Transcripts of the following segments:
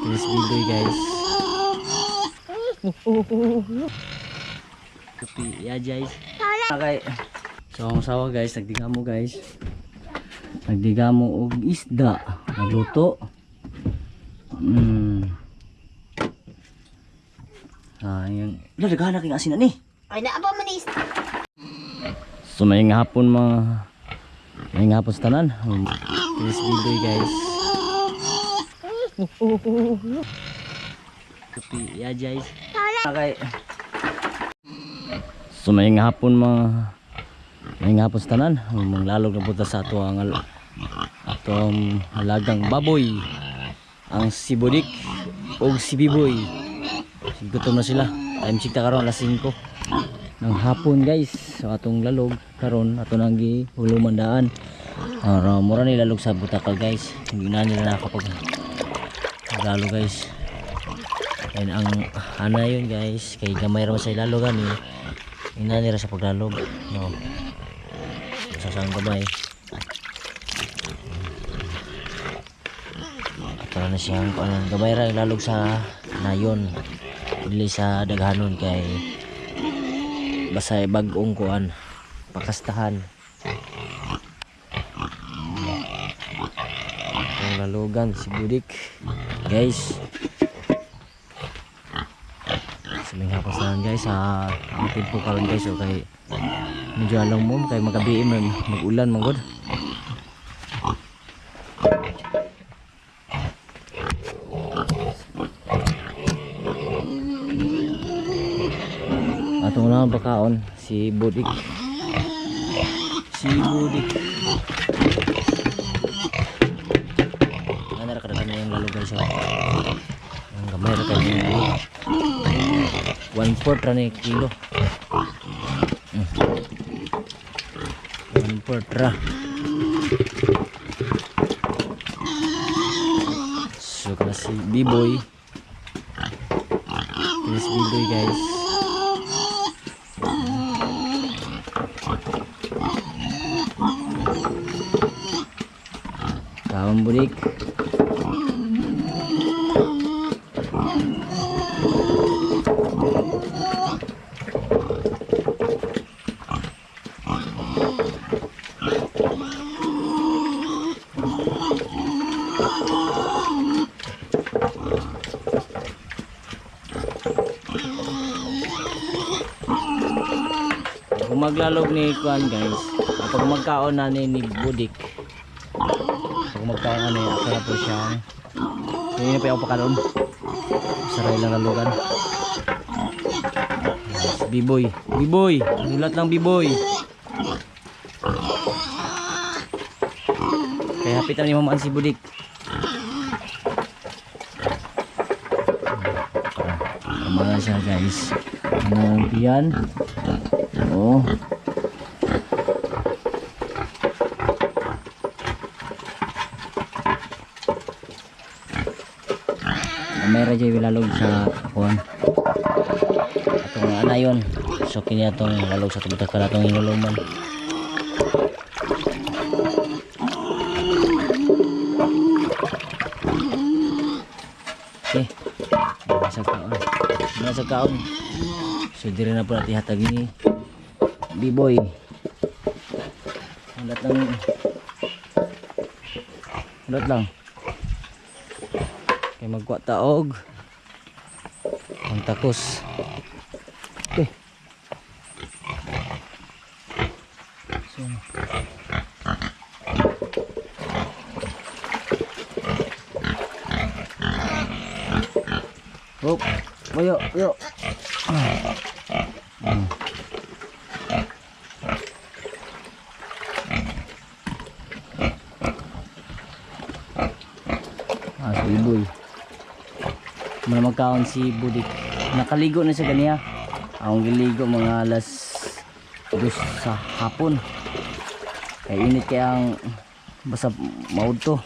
This video guys. Yeah guys. Okay. So ang sawa guys, nagdigamo guys. Nagdigamo og isda, nagluto. Yang daghan na king asin ani. Ay na aba man is. So may hapon sa tanan. This video guys. Yeah guys. Okay. So may hapon sa tanan. Manglalog na punta sa ato ang atong halagang baboy. Ang si Budik o si Biboy. Gutom na sila. Time check ta karon alas 5 ng hapon guys. So atong lalog karon ato nang gihulumandaan. Mura ni lalog sa butakal guys. Hindi na nila nakapag lalo guys. And ang ana yun guys, kay gamay ra sa ilalogan ni. Ina nila sa paglalog. No. Sasang gamay. Para na siyang gamay ra ilalog sa nayon. Dili sa daghanon kay basay bag-ong kuan pakastahan. Ang lalugan si Budik guys. Saming hapasan guys sa atin po karon guys. Okay, medyo alam mo kay magabi mag-ulan manggod. Atong lang bakaon si Budik. Ana ra kada yung lalo guys. Ang gamay ra kay 1/4 ra ni kilo. 1/4 ra. So kana si Biboy. This Biboy guys. Kawan Budik. Kung maglalog ni kuan guys, kapag magkaon na ni Budik, kung magkaon na ako na po siya, hindi na pa ako pakaroon. Saray lang lalugan. Yes, Biboy, nulat lang Biboy. Kaya hapitan ni mamaan si Budik. Mga siya guys, ang piyan. Oh. Meron dyan lalog sa kuwan. Atong anayon. So kanya itong lalog sa tubutakal atong hinuluman. Okay. Nasa kaon. So di rin na po natin hatag ini Biboy. Ulat lang. Kaya magkuha taog ang takos. Okay. So hop, ayo. Si Biboy. Muna magkaon si Budik. Nakaligo na siya ganiya. Ang giligo mga alas 2 sa hapon. Kaya init kaya ang basta maud to.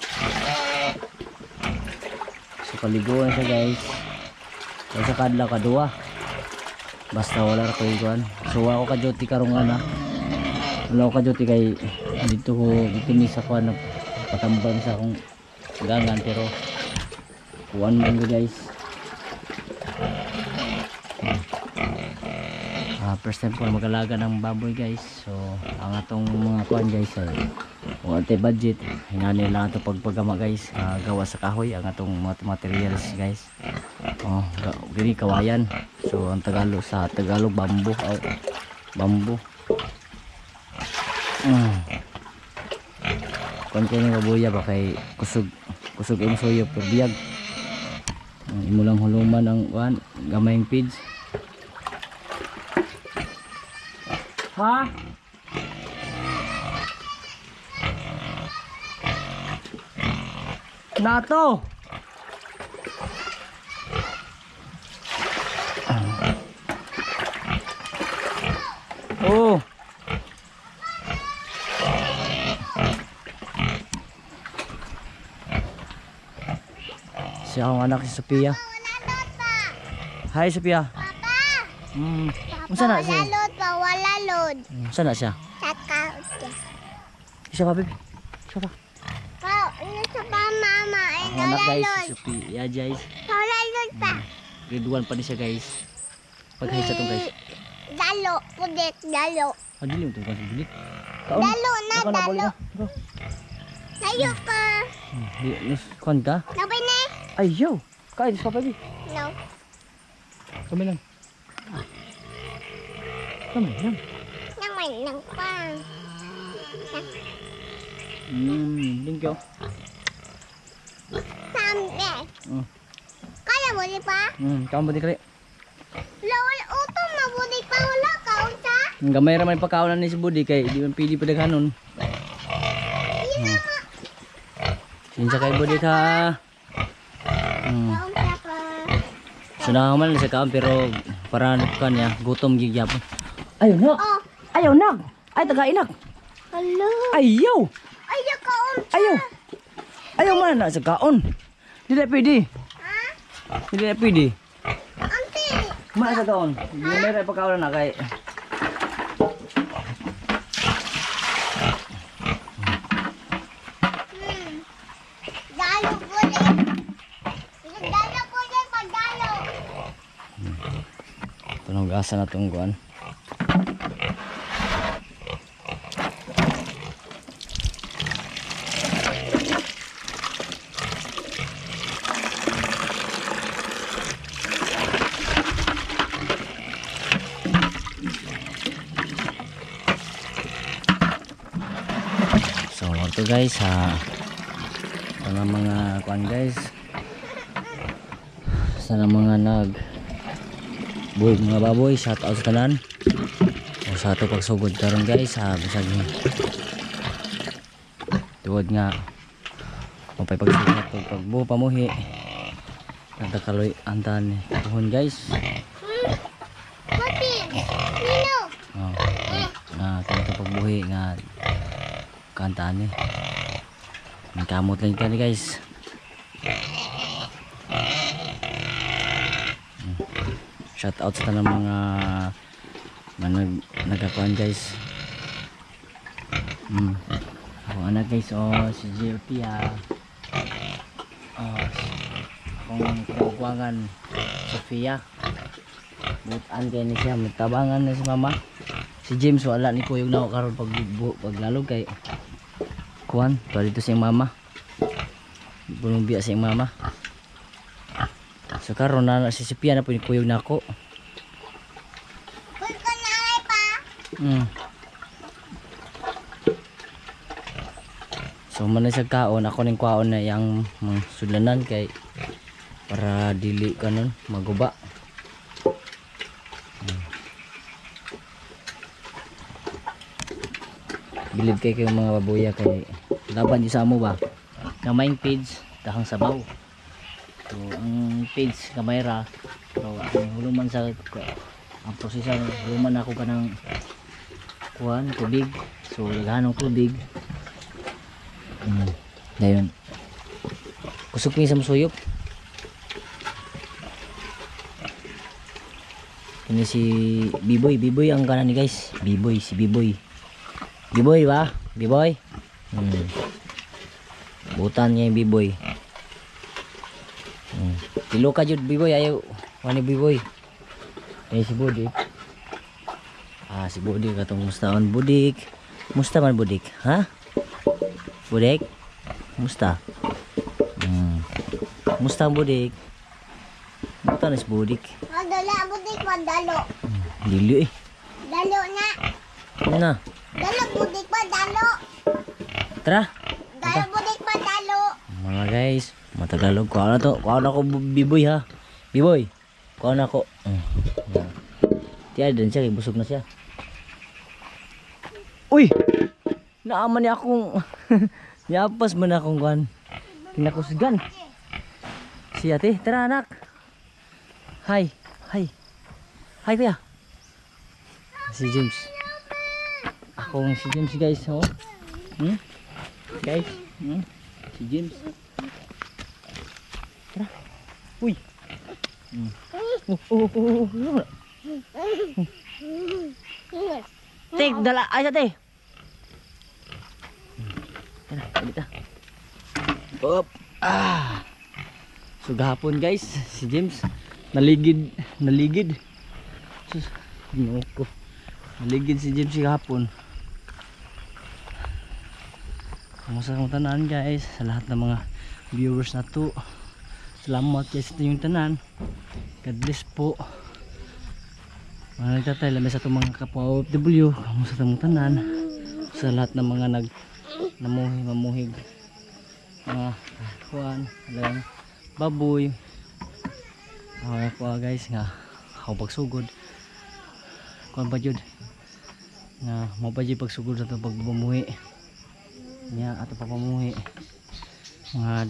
So kaligo na siya guys. Kaya sa kadlaw kadua. Basta wala ra koy kuan. So ako ka duty karong ana. Wala ko ka duty kay dito ko kini sa kuan na patambang sa akong gangan pero kuwan man yun, guys. First time ko mag-alaga ng baboy, guys. So ang atong mga kuwan, guys, ay kung ate budget hinani lang ito pagpagama, guys. Gawa sa kahoy ang atong mga materials, guys. Gini kawayan. So ang Tagalog, sa Tagalog, bambu. Bambu. Kung kayo ng babuya ba kay kusog yung soyo per biyag. Imo lang huluman ang kuwan, gamayng feeds. Ha? Nato. Oh. Siya ang anak si Sophia. Hi Sophia. Papa. Unsa na siya? Wala load pa, wala load. Unsa na siya? Saka. Siya pa baby. Siya pa. Kau, ini sa pa mama. Ang anak guys, si Sophia guys. Wala load pa. Grade 1 pa ni siya guys. Paghay sa tong guys. Dalo, kudet, dalo. Dili mo tong kasi bilit. Dalo na, dalo. Tayo ka. Kon ka? Nabay na. Ayaw. Kaya sa pa baby. No. Kami lang. Kami lang. Naman lang pa. Thank you. Sampe. Kaya mo di pa? Kamu di kali. Lawal uto, mabudi pa. Wala ka, unsa? Gamay ra man pagkaunan ni si Budi kay di man pili pa daghanon. Sinsa kay Budi ka. Unsa pa? Sunahan man sa kaon pero para kanya gutom gigyapon. Ayaw na. Oh. Ayaw na. Ay taga-inak. Hello. Ayaw. Ayaw ka, unsa? Ayaw. Ayaw man na sa kaon. Dili pwede. Ha? Dili pwede. Auntie. Man sa kaon. Di may ra pagkaunan na kay. Dalo ko din. Dalo ko din pag dalo. Tunog asa na tong kuan. So ito guys sana mga kuan guys, sana mga mga baboy, shout out sa tanan o sa ato pagsugod karon guys bisag tuwad nga mapay pagsugod nato pagbuo pamuhi nagkakaloy antan tuhon guys. Papi, Nino. Na kanto pagbuhi nga kantaan ni kamot lang ito guys. Shout out sa tanang mga nagkakuan guys. Ako anak guys, si Sophia, akong kaugwangan Sophia, butan kayo ni siya, magtabangan na si mama. Si James wala ni kuyog na karon paglalog kay kuan to dito siyang mama, bulong biya siyang mama. So karon na si Sophia na po ni kuyog na ako. Kung ka nanay pa. So man sa kaon ako ning kwaon na yang sudlanan kay para dili kanon maguba. Bilib kay kayong mga babuya kay laban di sa amo ba kamayng page tahang sabaw. So ang page kamay ra pero ang huluman sa ang proseso huluman ako kanang kuan tubig. So laghanong tubig dayon kusog mi sa musuyop. Ini si Biboy ang kanan ni guys. Si Biboy ba? Biboy? Butan niya yung Biboy. Tilo ka jud biboy ayo. Wani biboy. Si Budik. Si Budik katong mustaon Budik. Musta man Budik, ha? Budik? Musta? Musta ang Budik? Musta na si Budik? Madala budik madalo. Dili eh. Dalo na. Ano na? Dalo budik madalo. Tara. Dalo budik madalo. Mga guys, matagalog ko na to. Kuha na ko biboy ha. Biboy. Kuha na ko. Tiyan din siya, busog na siya. Uy! Naaman niya akong niapas man akong kuhan. Kinakusgan. Si ate, tara anak. Hi. Hi. Hi kuya. Si James. Akong si James guys. Oh. Guys. Si James. Tara. Uy. Tek, dala. Ay, ate. Tara, dito. Up. So gahapon guys, si James naligid. Sus, ko. Naligid si James gahapon. Kamusta ang tanan guys, sa lahat ng mga viewers na to. Salamat guys sa inyong tanan. God bless po. Mga nagtatay lamay sa itong mga kapwa OFW. Kamusta ang tanan. Sa lahat ng mga mamuhig. Mga kuwan, alam, baboy. Mga kuwa guys nga ako pagsugod. Kuwan pa jud. Nga mo pa jud pagsugod sa itong pagbamuhi. Nya ato pa pamuhi. Mga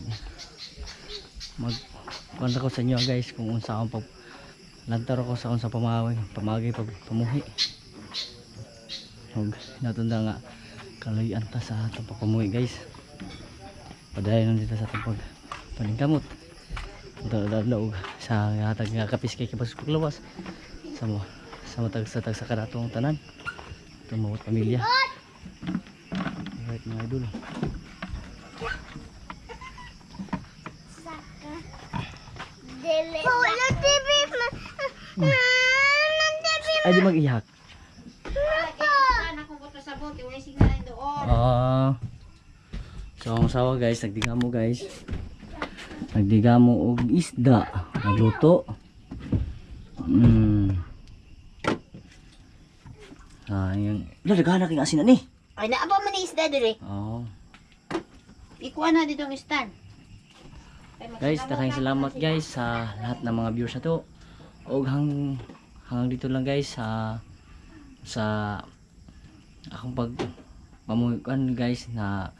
magkwanta ko sa inyo guys kung unsa akong lantar ako sa unsa pamagay pag pamuhi. Huwag natunda nga kaluyan ta sa atong pamuhi guys. Padayon dito sa atong paningkamot. Dalaw sa hatag nga kapis kay kapaskuklawas sa matag sa kanatong tanan. Itong mga pamilya. Alright mga idol. Dili. Wala TV. Ay di mag-iyak. So ang sawa guys, nagdigamo guys. Nagdigamo og isda, nagluto. Yung daghan king asin ani. Ay, naaba man ni isda dire. Oh. Ikuha na dito ang stand. Guys, daghang salamat guys sa lahat ng mga viewers na to. Og hanggang dito lang guys sa akong pamukan guys na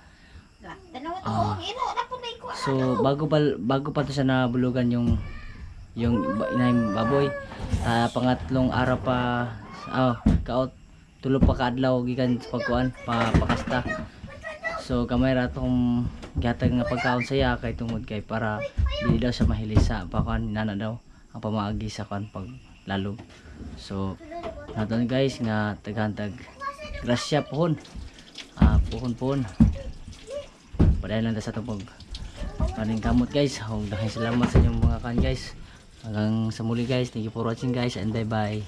Dalawa to, ino na po na ikuha. so bago pa to siya nabulugan yung inayang baboy. Pangatlong araw pa kaot tulo pa kaadlaw gikan sa pagkuan pakasta. So kamay ra tong gihatag nga pagkaon saya kay tungod kay para dili daw siya mahili sa pakuan nana daw ang pamaagi sa kuan paglalog. So naton guys nga taghantag grasya pohon. Pohon padayon lang ta sa tubog kaning kamot guys. Daghang salamat sa inyong mga kan guys. Hanggang sa muli guys, thank you for watching guys and bye bye.